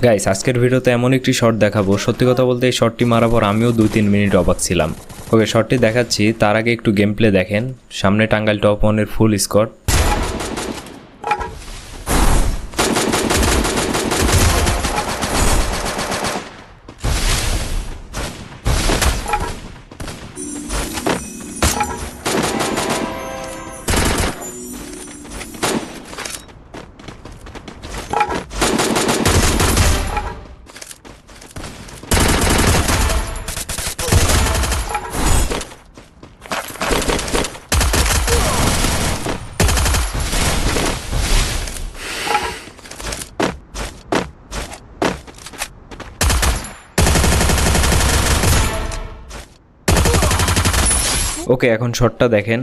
Guys, আজকের ভিডিওতে এমন একটি শট দেখাবো, সত্যি কথা বলতে এই শটটি মারার পর আমিও 2-3 মিনিট অবাক ছিলাম। ওকে, শটটি দেখাচ্ছি, তার আগে একটু গেম প্লে দেখেন। সামনে টাঙ্গাইল টপ 1-এর ফুল স্কোয়াড। ওকে, এখন শটটা দেখেন।